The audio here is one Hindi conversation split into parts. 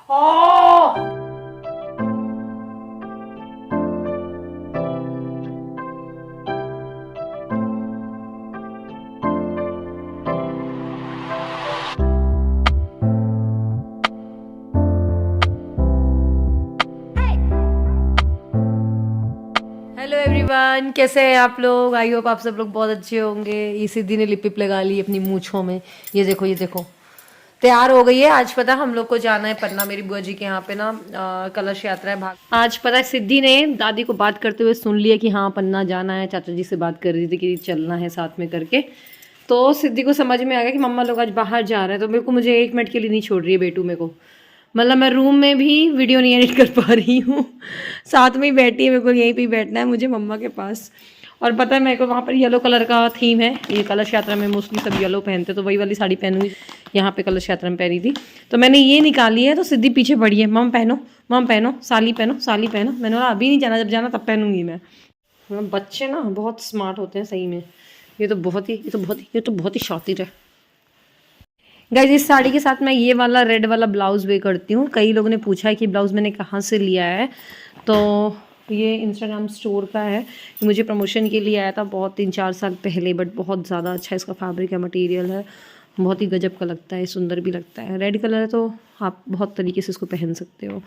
ओ हेलो एवरीवन, कैसे हैं आप लोग। आई होप आप सब लोग बहुत अच्छे होंगे। ये सिद्धि ने लिप पिप लगा ली अपनी मूंछों में। ये देखो ये देखो, तैयार हो गई है। आज पता हम लोग को जाना है पन्ना, मेरी बुआ जी के यहाँ पे ना कलश यात्रा है। भाग आज पता है सिद्धि ने दादी को बात करते हुए सुन लिया कि हाँ पन्ना जाना है। चाचा जी से बात कर रही थी कि चलना है साथ में करके। तो सिद्धि को समझ में आ गया कि मम्मा लोग आज बाहर जा रहे हैं। तो मेरे को मुझे 1 मिनट के लिए नहीं छोड़ रही है बेटू मेरे को। मतलब मैं रूम में भी वीडियो नहीं एडिट कर पा रही हूँ। साथ में ही बैठी है, मेरे को यहीं पे ही बैठना है मुझे मम्मा के पास। और पता है मेरे को वहाँ पर येलो कलर का थीम है। ये कलश यात्रा में मोस्टली सब येलो पहनते, तो वही वाली साड़ी पहनूंगी। यहाँ पे कलश यात्रा में पहनी थी तो मैंने ये निकाली है। तो सिद्धि पीछे पड़ी है, मम पहनो मम पहनो, साली पहनो साली पहनो। मैंने बोला अभी नहीं जाना, जब जाना तब पहनूंगी मैं। बच्चे ना बहुत स्मार्ट होते हैं सही में। ये तो बहुत ही शातिर है। गाइस इस साड़ी के साथ मैं ये वाला रेड वाला ब्लाउज वे करती हूँ। कई लोगों ने पूछा है कि ब्लाउज मैंने कहाँ से लिया है। तो ये इंस्टाग्राम स्टोर का है। मुझे प्रमोशन के लिए आया था बहुत 3-4 साल पहले। बट बहुत ज़्यादा अच्छा इसका फैब्रिक है, मटेरियल है, बहुत ही गजब का लगता है, सुंदर भी लगता है। रेड कलर है तो आप बहुत तरीके से इसको पहन सकते हो।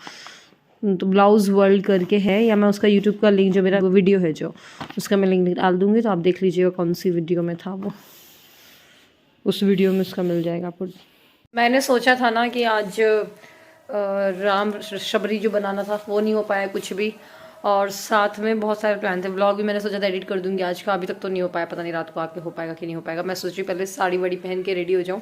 तो ब्लाउज़ वर्ल्ड करके है, या मैं उसका यूट्यूब का लिंक जो मेरा वीडियो है जो उसका मैं लिंक डाल दूँगी, तो आप देख लीजिएगा कौन सी वीडियो में था वो। उस वीडियो में उसका मिल जाएगा आपको। मैंने सोचा था ना कि आज राम शबरी जो बनाना था वो नहीं हो पाया कुछ भी। और साथ में बहुत सारे प्लान थे। व्लॉग भी मैंने सोचा था एडिट कर दूंगी आज का, अभी तक तो नहीं हो पाया। पता नहीं रात को आके हो पाएगा कि नहीं हो पाएगा। मैं सोच रही पहले साड़ी वाड़ी पहन के रेडी हो जाऊँ,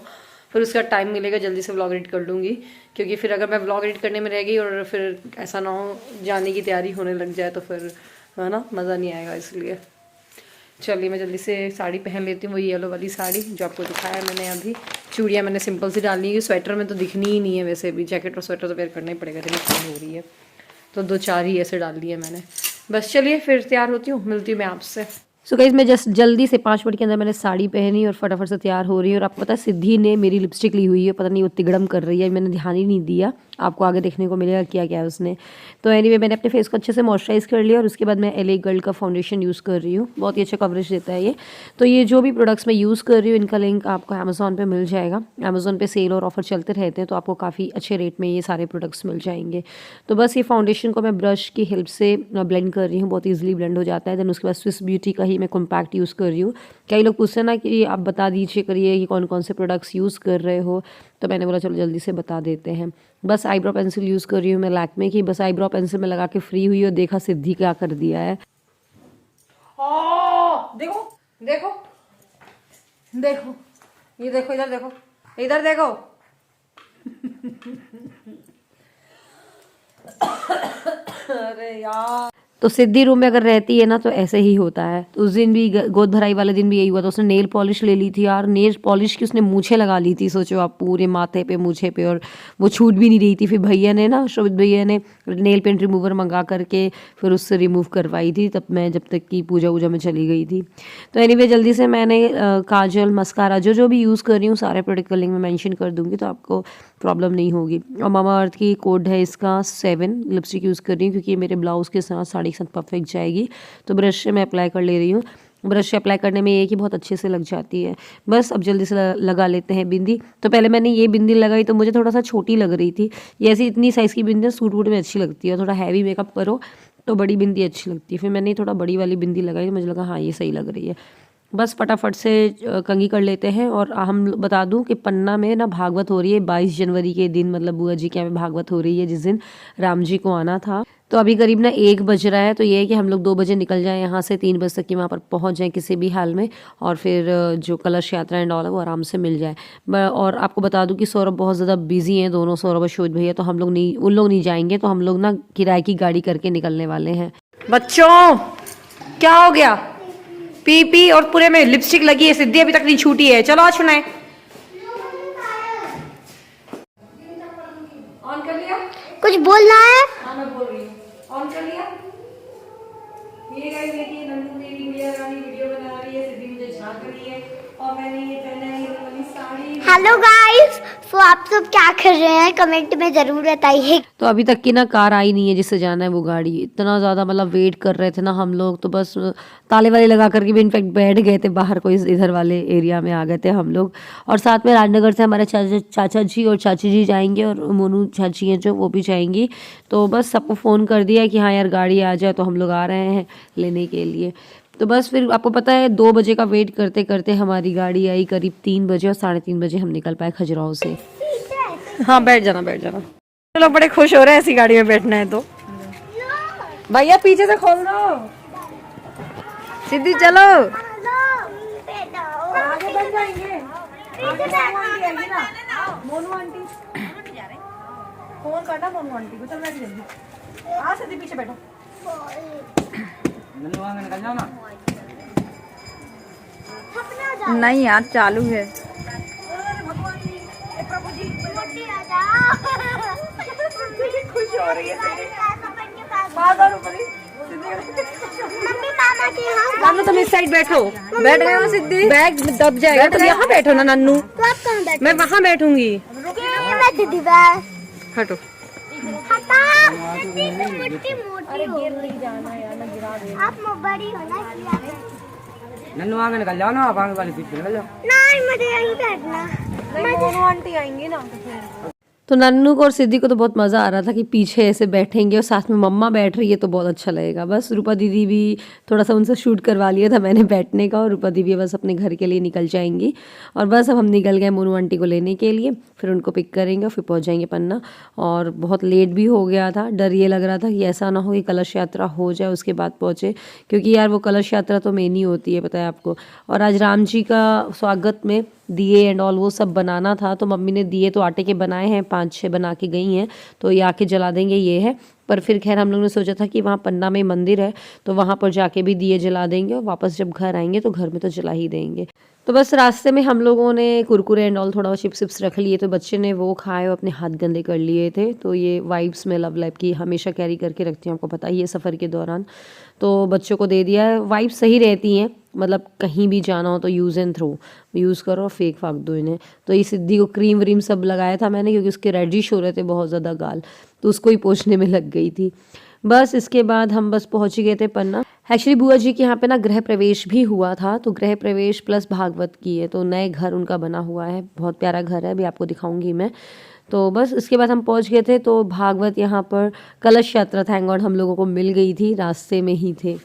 फिर उसका टाइम मिलेगा जल्दी से व्लॉग एडिट कर लूँगी। क्योंकि फिर अगर मैं व्लॉग एडिट करने में रह गई और फिर ऐसा ना हो जाने की तैयारी होने लग जाए तो फिर है ना मज़ा नहीं आएगा। इसलिए चलिए मैं जल्दी से साड़ी पहन लेती हूँ, वो येलो वाली साड़ी जो आपको दिखाया मैंने अभी। चूड़ियाँ मैंने सिंपल सी डालनी है, स्वेटर में तो दिखनी ही नहीं है। वैसे भी जैकेट और स्वेटर तो वेयर करना ही पड़ेगा, इतनी ठंड हो रही है। तो 2-4 ही ऐसे डाल दिए मैंने। बस चलिए फिर तैयार होती हूँ, मिलती हूँ मैं आपसे। सो गाइस मैं जस्ट जल्दी से 5 मिनट के अंदर मैंने साड़ी पहनी और फटाफट से तैयार हो रही है। और आपको पता है सिद्धि ने मेरी लिपस्टिक ली हुई है, पता नहीं वो तिगड़म कर रही है, मैंने ध्यान ही नहीं दिया। आपको आगे देखने को मिलेगा क्या क्या है उसने। तो एनीवे मैंने अपने फेस को अच्छे से मॉइस्चराइज कर लिया और उसके बाद मैं LA गर्ल का फाउंडेशन यूज़ कर रही हूँ। बहुत ही अच्छा कवरेज देता है ये। तो ये जो भी प्रोडक्ट्स मैं यूज़ कर रही हूँ इनका लिंक आपको अमेज़ॉन पे मिल जाएगा। अमेज़ॉन पे सेल और ऑफर चलते रहते हैं, तो आपको काफ़ी अच्छे रेट में ये सारे प्रोडक्ट्स मिल जाएंगे। तो बस ये फाउंडेशन को मैं ब्रश की हेल्प से ब्लेंड कर रही हूँ, बहुत ईजिली ब्लेंड हो जाता है। देन उसके बाद स्विस ब्यूटी का ही मैं कॉम्पैक्ट यूज़ कर रही हूँ। कई लोग पूछते हैं ना कि आप बता दीजिए करिए कि कौन कौन से प्रोडक्ट्स यूज़ कर रहे हो, तो मैंने बोला चलो जल्दी से बता देते हैं। बस आईब्रो पेंसिल यूज़ कर रही हूँ मैं लैक्मे की। बस आईब्रो पेंसिल में लगा के फ्री हुई और देखा सिद्धि क्या कर दिया है। देखो देखो देखो, ये देखो, इधर देखो, इधर देखो। अरे यार, तो सिद्धि रूम में अगर रहती है ना तो ऐसे ही होता है। तो उस दिन भी गोद भराई वाले दिन भी यही हुआ था। उसने नेल पॉलिश ले ली थी यार, नेल पॉलिश की उसने मूछें लगा ली थी। सोचो आप, पूरे माथे पे मूछे पे, और वो छूट भी नहीं रही थी। फिर भैया ने ना, शोभित भैया ने नेल पेंट रिमूवर मंगा करके फिर उससे रिमूव करवाई थी, तब मैं जब तक की पूजा वूजा में चली गई थी। तो एनीवे जल्दी से मैंने काजल मस्कारा जो भी यूज़ कर रही हूँ सारे प्रोडक्ट का लिंक में मैंशन कर दूँगी, तो आपको प्रॉब्लम नहीं होगी। और मामा अर्थ की कोड है इसका 7 लिपस्टिक यूज़ कर रही हूँ क्योंकि ये मेरे ब्लाउज़ के साथ साड़ी के साथ परफेक्ट जाएगी। तो ब्रश से मैं अप्लाई कर ले रही हूँ। ब्रश से अप्लाई करने में ये कि बहुत अच्छे से लग जाती है। बस अब जल्दी से लगा लेते हैं बिंदी। तो पहले मैंने ये बिंदी लगाई तो मुझे थोड़ा सा छोटी लग रही थी। ये ऐसी इतनी साइज़ की बिंदी सूट वूट में अच्छी लगती है, और थोड़ा हैवी मेकअप करो तो बड़ी बिंदी अच्छी लगती है। फिर मैंने थोड़ा बड़ी वाली बिंदी लगाई तो मुझे लगा हाँ ये सही लग रही है। बस फटाफट से कंघी कर लेते हैं। और हम बता दूं कि पन्ना में ना भागवत हो रही है 22 जनवरी के दिन, मतलब बुआ जी के यहाँ भागवत हो रही है जिस दिन राम जी को आना था। तो अभी करीब ना 1 बज रहा है। तो ये है कि हम लोग 2 बजे निकल जाएं यहाँ से, 3 बजे तक की वहाँ पर पहुँच जाएं किसी भी हाल में, और फिर जो कलश यात्रा एंड ऑल है वो आराम से मिल जाए। और आपको बता दूं कि सौरभ बहुत ज़्यादा बिजी हैं, दोनों सौरभ और शोध भैया। तो हम लोग नहीं, उन लोग नहीं जाएंगे, तो हम लोग ना किराए की गाड़ी करके निकलने वाले हैं। बच्चों क्या हो गया? पी पी और पूरे में लिपस्टिक लगी है। सिद्धि अभी तक नहीं छूटी है। चलो आज सुनाए। ऑन कर लिया? कुछ बोलना है? हाँ मैं बोल रही हूँ। ऑन कर लिया? ये गाइस देखिए, नंदू मेरी गुड़िया रानी वीडियो बना रही है, सिद्धि मुझे झांक रही है। और मैंने ये पहना है ये वाली साड़ी। हेलो गाइस, तो आप सब क्या कर रहे हैं कमेंट में जरूर बताइए। तो अभी तक की ना कार आई नहीं है जिससे जाना है वो गाड़ी। इतना ज़्यादा मतलब वेट कर रहे थे ना हम लोग, तो बस ताले वाले लगा करके भी इनफैक्ट बैठ गए थे बाहर, कोई इधर वाले एरिया में आ गए थे हम लोग। और साथ में राजनगर से हमारे चाचा जी और चाची जी जाएंगे और मोनू चाची हैं जो वो भी जाएंगी। तो बस सबको फ़ोन कर दिया कि हाँ यार गाड़ी आ जाए, तो हम लोग आ रहे हैं लेने के लिए। तो बस फिर आपको पता है 2 बजे का वेट करते करते हमारी गाड़ी आई करीब 3 बजे, और 3:30 बजे हम निकल पाए खजुराहो से। हाँ बैठ जाना बैठ जाना। लोग बड़े खुश हो रहे हैं ऐसी गाड़ी में बैठना है तो। भैया पीछे से खोल दो, सिद्धि चलो आगे बढ़ जाएंगे। आगे ना मोनू आंटी फोन करना मोनू आंटी को। चल बैठ जल्दी, आ सिद्धि पीछे बैठो। निकल जाओ ना। नहीं यार चालू है। खुश हो रही है नन्नू तुम इस साइड बैठो। बैठ गए हो सिद्धि, बैग दब जाएगा। तुम यहाँ बैठो ना नन्नू, तो आप कहाँ बैठे? मैं वहाँ बैठूंगी। मैं सीधी बैठ। हटो। हटा। मुट्ठी मोटी हो गई। जाना यार ना गिरा दे। आप बड़ी हो ना इसलिए। नन्नू आगे निकल जाओ ना, आप आगे वाली सीट पे निकल जाओ। नहीं मुझे यहीं बैठना। मोनू आंटी आएंगी ना तो नन्नू को और सिद्धि को तो बहुत मज़ा आ रहा था कि पीछे ऐसे बैठेंगे और साथ में मम्मा बैठ रही है तो बहुत अच्छा लगेगा। बस रूपा दीदी भी थोड़ा सा उनसे शूट करवा लिया था मैंने बैठने का, और रूपा दीदी बस अपने घर के लिए निकल जाएंगी। और बस अब हम निकल गए मोनू आंटी को लेने के लिए, फिर उनको पिक करेंगे और फिर पहुँच जाएंगे पन्ना। और बहुत लेट भी हो गया था, डर ये लग रहा था कि ऐसा ना हो कि कलश यात्रा हो जाए उसके बाद पहुँचे, क्योंकि यार वो कलश यात्रा तो मेन ही होती है, पता है आपको। और आज राम जी का स्वागत में दिए एंड ऑल वो सब बनाना था, तो मम्मी ने दिए तो आटे के बनाए हैं, 5-6 बना के गई हैं, तो ये आके जला देंगे ये है। पर फिर खैर हम लोग ने सोचा था कि वहाँ पन्ना में मंदिर है तो वहाँ पर जाके भी दिए जला देंगे, और वापस जब घर आएंगे तो घर में तो जला ही देंगे। तो बस रास्ते में हम लोगों ने कुरकुरे एंड ऑल थोड़ा चिप्स विप्स रख लिए, तो बच्चे ने वो खाए और अपने हाथ गंदे कर लिए थे। तो ये वाइप्स में लव लैब की हमेशा कैरी करके रखती हूँ, आपको पता ही है सफ़र के दौरान, तो बच्चों को दे दिया है। वाइप्स सही रहती हैं, मतलब कहीं भी जाना हो तो यूज़ एंड थ्रो यूज़ करो और फेंक फाक दो इन्हें। तो ये सिद्धि को क्रीम व्रीम सब लगाया था मैंने, क्योंकि उसके रेडिश हो रहे थे बहुत ज़्यादा गाल, तो उसको ही पोंछने में लग गई थी। बस इसके बाद हम बस पहुंच ही गए थे पन्ना। एक्चुअली बुआ जी के यहाँ पे ना गृह प्रवेश भी हुआ था, तो गृह प्रवेश प्लस भागवत की है, तो नए घर उनका बना हुआ है, बहुत प्यारा घर है, अभी आपको दिखाऊंगी मैं। तो बस इसके बाद हम पहुंच गए थे, तो भागवत यहाँ पर कलश यात्रा थैंक गॉड हम लोगों को मिल गई थी, रास्ते में ही थे।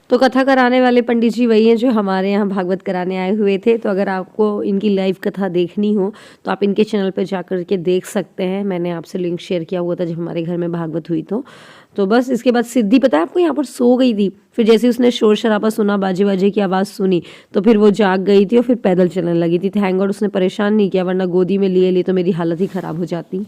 तो कथा कराने वाले पंडित जी वही हैं जो हमारे यहाँ भागवत कराने आए हुए थे। तो अगर आपको इनकी लाइव कथा देखनी हो तो आप इनके चैनल पर जा कर के देख सकते हैं, मैंने आपसे लिंक शेयर किया हुआ था जब हमारे घर में भागवत हुई। तो बस इसके बाद सिद्धि पता है आपको यहाँ पर सो गई थी, फिर जैसे उसने शोर शराबा सुना, बाजे बाजे की आवाज़ सुनी, तो फिर वो जाग गई थी और फिर पैदल चलने लगी थी। थैंक गॉड उसने परेशान नहीं किया, वरना गोदी में लिए तो मेरी हालत ही ख़राब हो जाती।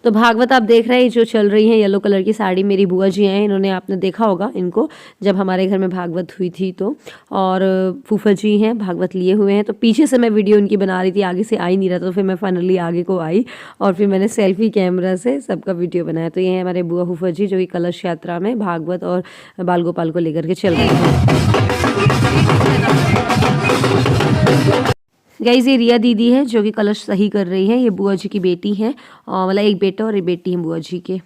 तो भागवत आप देख रहे हैं जो चल रही है, येलो कलर की साड़ी मेरी बुआ जी हैं, इन्होंने आपने देखा होगा इनको जब हमारे घर में भागवत हुई थी तो। और फूफा जी हैं भागवत लिए हुए हैं, तो पीछे से मैं वीडियो इनकी बना रही थी, आगे से आ ही नहीं रहा था, तो फिर मैं फाइनली आगे को आई और फिर मैंने सेल्फी कैमरा से सबका वीडियो बनाया। तो ये है हमारे बुआ फूफा जी जो कि कलश यात्रा में भागवत और बाल गोपाल को लेकर के चल रहे हैं। गाइस ये रिया दीदी है जो कि कलश सही कर रही है, ये बुआ जी की बेटी है, मतलब एक बेटा और एक बेटी है बुआ जी के।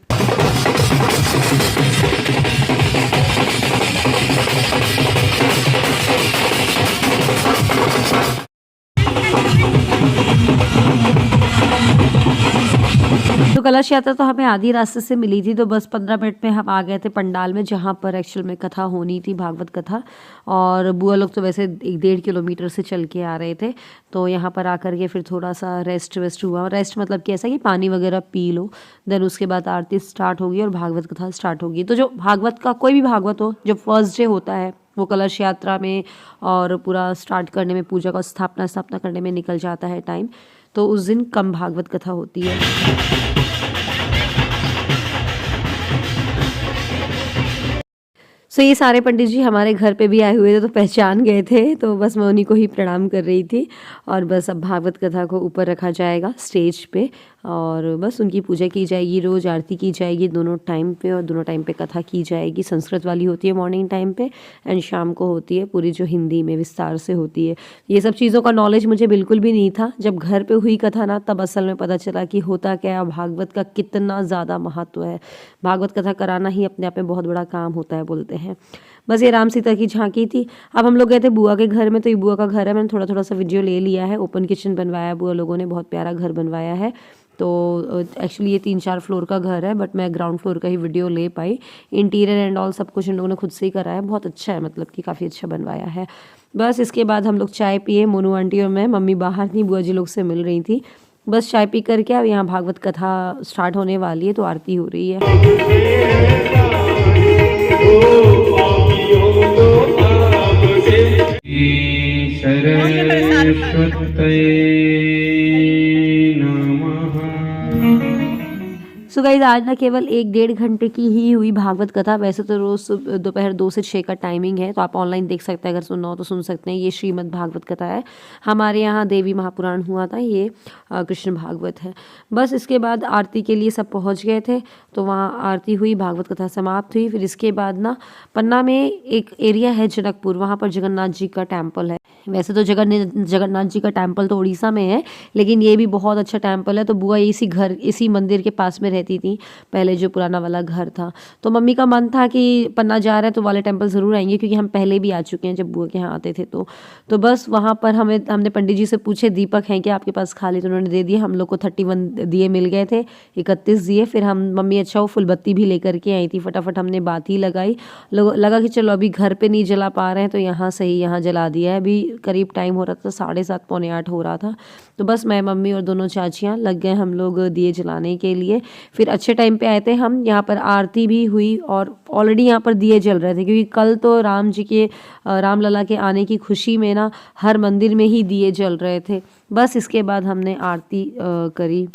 तो कलश यात्रा तो हमें आधी रास्ते से मिली थी, तो बस 15 मिनट में हम आ गए थे पंडाल में जहाँ पर एक्चुअल में कथा होनी थी, भागवत कथा। और बुआ लोग तो वैसे 1-1.5 किलोमीटर से चल के आ रहे थे, तो यहाँ पर आकर के फिर थोड़ा सा रेस्ट वेस्ट हुआ। रेस्ट मतलब कि ऐसा कि पानी वगैरह पी लो, देन उसके बाद आरती स्टार्ट होगी और भागवत कथा स्टार्ट होगी। तो जो भागवत का कोई भी भागवत हो, जो फर्स्ट डे होता है वो कलश यात्रा में और पूरा स्टार्ट करने में, पूजा का स्थापना करने में निकल जाता है टाइम, तो उस दिन कम भागवत कथा होती है। सो ये सारे पंडित जी हमारे घर पे भी आए हुए थे तो पहचान गए थे, तो बस मैं उन्हीं को ही प्रणाम कर रही थी। और बस अब भागवत कथा को ऊपर रखा जाएगा स्टेज पे और बस उनकी पूजा की जाएगी, रोज़ आरती की जाएगी दोनों टाइम पे, और दोनों टाइम पे कथा की जाएगी। संस्कृत वाली होती है मॉर्निंग टाइम पे एंड शाम को होती है पूरी जो हिंदी में विस्तार से होती है। ये सब चीज़ों का नॉलेज मुझे बिल्कुल भी नहीं था। जब घर पे हुई कथा ना तब असल में पता चला कि होता क्या है, भागवत का कितना ज़्यादा महत्व है। भागवत कथा कराना ही अपने आप में बहुत बड़ा काम होता है बोलते हैं। बस ये राम सीता की झांकी थी। अब हम लोग गए थे बुआ के घर में, तो ये बुआ का घर है, मैंने थोड़ा थोड़ा सा वीडियो ले लिया है। ओपन किचन बनवाया बुआ लोगों ने, बहुत प्यारा घर बनवाया है। तो एक्चुअली ये 3-4 फ्लोर का घर है, बट मैं ग्राउंड फ्लोर का ही वीडियो ले पाई। इंटीरियर एंड ऑल सब कुछ इन लोगों ने खुद से ही करा है, बहुत अच्छा है, मतलब कि काफ़ी अच्छा बनवाया है। बस इसके बाद हम लोग चाय पिए, मोनू आंटी और मैं। मम्मी बाहर थी, बुआ जी लोग से मिल रही थी। बस चाय पी करके अब यहाँ भागवत कथा स्टार्ट होने वाली है, तो आरती हो रही है। सो गाइस आज ना केवल 1-1.5 घंटे की ही हुई भागवत कथा। वैसे तो रोज़ दोपहर 2 से 6 का टाइमिंग है, तो आप ऑनलाइन देख सकते हैं, अगर सुनना हो तो सुन सकते हैं। ये श्रीमद् भागवत कथा है। हमारे यहाँ देवी महापुराण हुआ था, ये कृष्ण भागवत है। बस इसके बाद आरती के लिए सब पहुँच गए थे, तो वहाँ आरती हुई, भागवत कथा समाप्त हुई। फिर इसके बाद ना पन्ना में एक एरिया है जनकपुर, वहाँ पर जगन्नाथ जी का टेम्पल है। वैसे तो जगन्नाथ जी का टेम्पल तो उड़ीसा में है, लेकिन ये भी बहुत अच्छा टेम्पल है। तो बुआ इसी मंदिर के पास में रहती थी पहले, जो पुराना वाला घर था। तो मम्मी का मन था कि पन्ना जा रहे हैं तो वाले टेम्पल ज़रूर आएंगे, क्योंकि हम पहले भी आ चुके हैं जब बुआ के यहाँ आते थे। तो बस वहाँ पर हमने पंडित जी से पूछे दीपक हैं क्या आपके पास खाली, तो उन्होंने दे दिए। हम लोग को 31 दिए मिल गए थे, 31 दिए। फिर हम मम्मी अच्छा वो फुलबत्ती भी लेकर के आई थी, फटाफट हमने बाती लगाई। लगा कि चलो अभी घर पे नहीं जला पा रहे हैं तो यहाँ सही, यहाँ जला दिया है। अभी करीब टाइम हो रहा था 7:30 पौने 8 हो रहा था। तो बस मैं, मम्मी और दोनों चाचियाँ लग गए हम लोग दिए जलाने के लिए। फिर अच्छे टाइम पे आए थे हम, यहाँ पर आरती भी हुई और ऑलरेडी यहाँ पर दिए जल रहे थे, क्योंकि कल तो रामलला के आने की खुशी में ना हर मंदिर में ही दिए जल रहे थे। बस इसके बाद हमने आरती करी।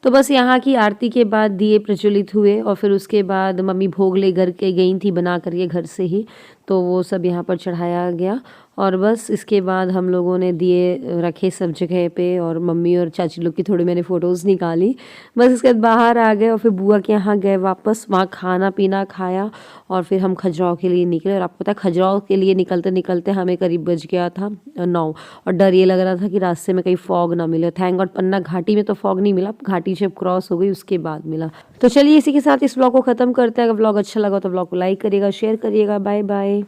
तो बस यहाँ की आरती के बाद दिए प्रज्वलित हुए और फिर उसके बाद मम्मी भोग ले घर के गई थी बना करके घर से ही, तो वो सब यहाँ पर चढ़ाया गया। और बस इसके बाद हम लोगों ने दिए रखे सब जगह पे, और मम्मी और चाची लोग की थोड़ी मैंने फ़ोटोज़ निकाली। बस इसके बाद बाहर आ गए और फिर बुआ के यहाँ गए वापस, वहाँ खाना पीना खाया और फिर हम खजुराहो के लिए निकले। और आपको पता है खजुराहो के लिए निकलते निकलते हमें करीब बज गया था 9, और डर ये लग रहा था कि रास्ते में कहीं फॉग ना मिले। थैंक गॉड पन्ना घाटी में तो फॉग नहीं मिला, घाटी जब क्रॉस हो गई उसके बाद मिला। तो चलिए इसी के साथ इस व्लॉग को ख़त्म करते हैं। अगर व्लॉग अच्छा लगा तो व्लॉग को लाइक करिएगा, शेयर करिएगा। Bye bye.